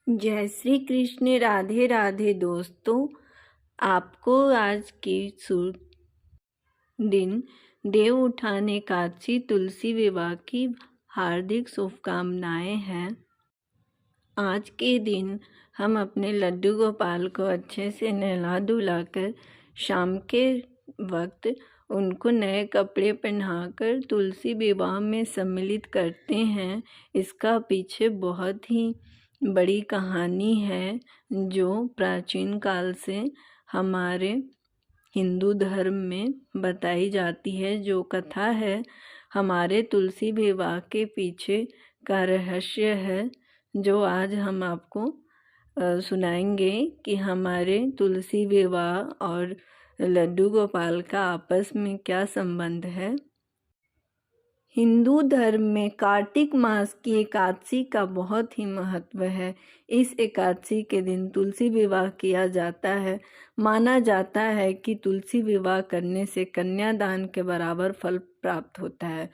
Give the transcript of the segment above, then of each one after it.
जय श्री कृष्ण। राधे राधे दोस्तों, आपको आज की शुभ दिन देव उठान एकादशी तुलसी विवाह की हार्दिक शुभकामनाएं हैं। आज के दिन हम अपने लड्डू गोपाल को अच्छे से नहला धुलाकर शाम के वक्त उनको नए कपड़े पहनाकर तुलसी विवाह में सम्मिलित करते हैं। इसका पीछे बहुत ही बड़ी कहानी है जो प्राचीन काल से हमारे हिंदू धर्म में बताई जाती है। जो कथा है हमारे तुलसी विवाह के पीछे का रहस्य है, जो आज हम आपको सुनाएंगे कि हमारे तुलसी विवाह और लड्डू गोपाल का आपस में क्या संबंध है। हिंदू धर्म में कार्तिक मास की एकादशी का बहुत ही महत्व है। इस एकादशी के दिन तुलसी विवाह किया जाता है। माना जाता है कि तुलसी विवाह करने से कन्यादान के बराबर फल प्राप्त होता है।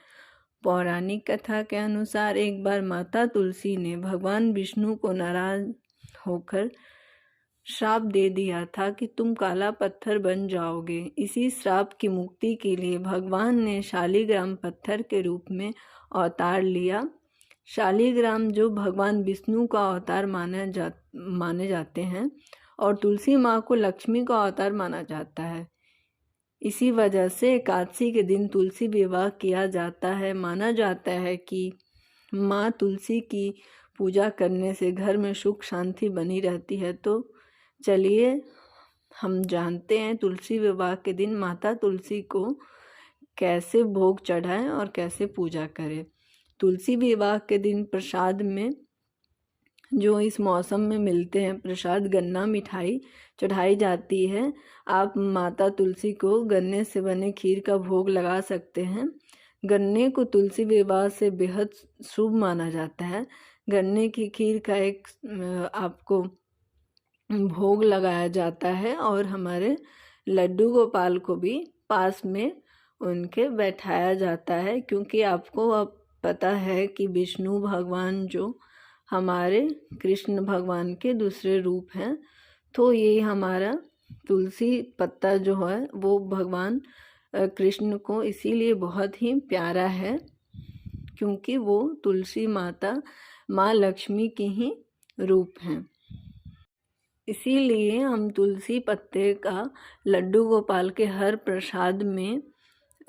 पौराणिक कथा के अनुसार एक बार माता तुलसी ने भगवान विष्णु को नाराज होकर श्राप दे दिया था कि तुम काला पत्थर बन जाओगे। इसी श्राप की मुक्ति के लिए भगवान ने शालिग्राम पत्थर के रूप में अवतार लिया। शालिग्राम जो भगवान विष्णु का अवतार माने जाते हैं और तुलसी माँ को लक्ष्मी का अवतार माना जाता है। इसी वजह से एकादशी के दिन तुलसी विवाह किया जाता है। माना जाता है कि माँ तुलसी की पूजा करने से घर में सुख शांति बनी रहती है। तो चलिए हम जानते हैं तुलसी विवाह के दिन माता तुलसी को कैसे भोग चढ़ाएं और कैसे पूजा करें। तुलसी विवाह के दिन प्रसाद में जो इस मौसम में मिलते हैं प्रसाद गन्ना मिठाई चढ़ाई जाती है। आप माता तुलसी को गन्ने से बने खीर का भोग लगा सकते हैं। गन्ने को तुलसी विवाह से बेहद शुभ माना जाता है। गन्ने की खीर का एक आपको भोग लगाया जाता है और हमारे लड्डू गोपाल को भी पास में उनके बैठाया जाता है, क्योंकि आपको अब पता है कि विष्णु भगवान जो हमारे कृष्ण भगवान के दूसरे रूप हैं। तो ये हमारा तुलसी पत्ता जो है वो भगवान कृष्ण को इसीलिए बहुत ही प्यारा है, क्योंकि वो तुलसी माता माँ लक्ष्मी की ही रूप हैं। इसीलिए हम तुलसी पत्ते का लड्डू गोपाल के हर प्रसाद में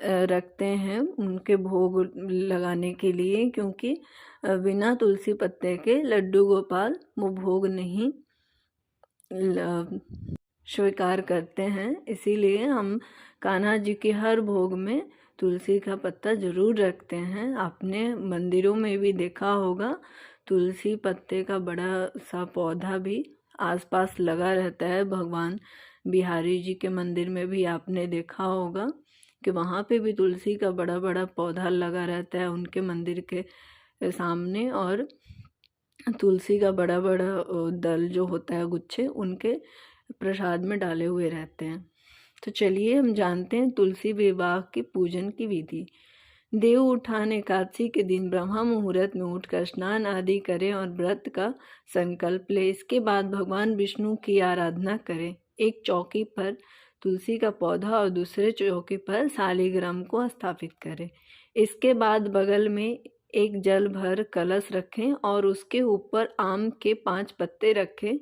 रखते हैं उनके भोग लगाने के लिए, क्योंकि बिना तुलसी पत्ते के लड्डू गोपाल वो भोग नहीं स्वीकार करते हैं। इसीलिए हम कान्हा जी के हर भोग में तुलसी का पत्ता जरूर रखते हैं। आपने मंदिरों में भी देखा होगा तुलसी पत्ते का बड़ा सा पौधा भी आसपास लगा रहता है। भगवान बिहारी जी के मंदिर में भी आपने देखा होगा कि वहाँ पे भी तुलसी का बड़ा बड़ा पौधा लगा रहता है उनके मंदिर के सामने, और तुलसी का बड़ा बड़ा दल जो होता है गुच्छे उनके प्रसाद में डाले हुए रहते हैं। तो चलिए हम जानते हैं तुलसी विवाह के पूजन की विधि। देव उठान एकादशी के दिन ब्रह्मा मुहूर्त में उठकर स्नान आदि करें और व्रत का संकल्प ले। इसके बाद भगवान विष्णु की आराधना करें। एक चौकी पर तुलसी का पौधा और दूसरे चौकी पर शालिग्राम को स्थापित करें। इसके बाद बगल में एक जल भर कलश रखें और उसके ऊपर आम के 5 पत्ते रखें।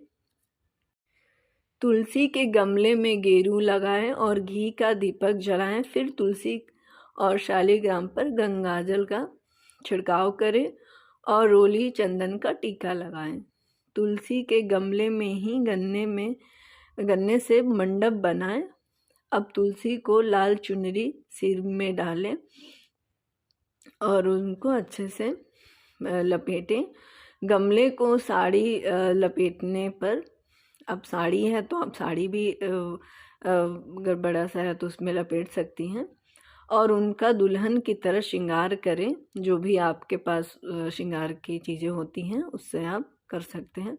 तुलसी के गमले में गेरू लगाएं और घी का दीपक जलाएं। फिर तुलसी और शालिग्राम पर गंगाजल का छिड़काव करें और रोली चंदन का टीका लगाएं। तुलसी के गमले में ही गन्ने से मंडप बनाएं। अब तुलसी को लाल चुनरी सिर में डालें और उनको अच्छे से लपेटें। गमले को साड़ी लपेटने पर, अब साड़ी है तो आप साड़ी भी अगर बड़ा सा है तो उसमें लपेट सकती हैं, और उनका दुल्हन की तरह श्रृंगार करें। जो भी आपके पास श्रृंगार की चीज़ें होती हैं उससे आप कर सकते हैं।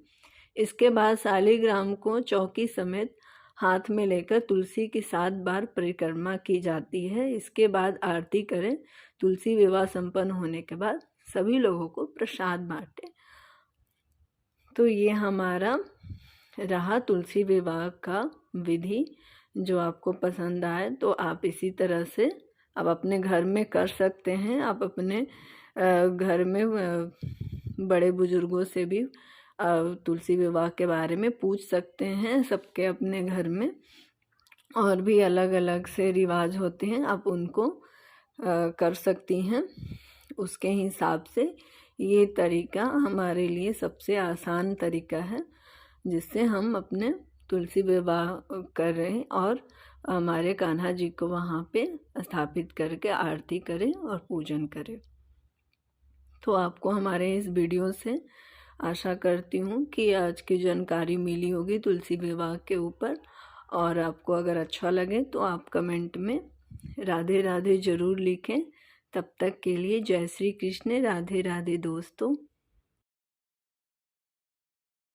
इसके बाद शालिग्राम को चौकी समेत हाथ में लेकर तुलसी की 7 बार परिक्रमा की जाती है। इसके बाद आरती करें। तुलसी विवाह संपन्न होने के बाद सभी लोगों को प्रसाद बांटें। तो ये हमारा रहा तुलसी विवाह का विधि। जो आपको पसंद आए तो आप इसी तरह से आप अपने घर में कर सकते हैं। आप अपने घर में बड़े बुजुर्गों से भी तुलसी विवाह के बारे में पूछ सकते हैं। सबके अपने घर में और भी अलग अलग से रिवाज होते हैं, आप उनको कर सकती हैं। उसके हिसाब से ये तरीका हमारे लिए सबसे आसान तरीका है, जिससे हम अपने तुलसी विवाह कर रहे हैं और हमारे कान्हा जी को वहाँ पे स्थापित करके आरती करें और पूजन करें। तो आपको हमारे इस वीडियो से आशा करती हूँ कि आज की जानकारी मिली होगी तुलसी विवाह के ऊपर। और आपको अगर अच्छा लगे तो आप कमेंट में राधे राधे ज़रूर लिखें। तब तक के लिए जय श्री कृष्ण, राधे राधे दोस्तों।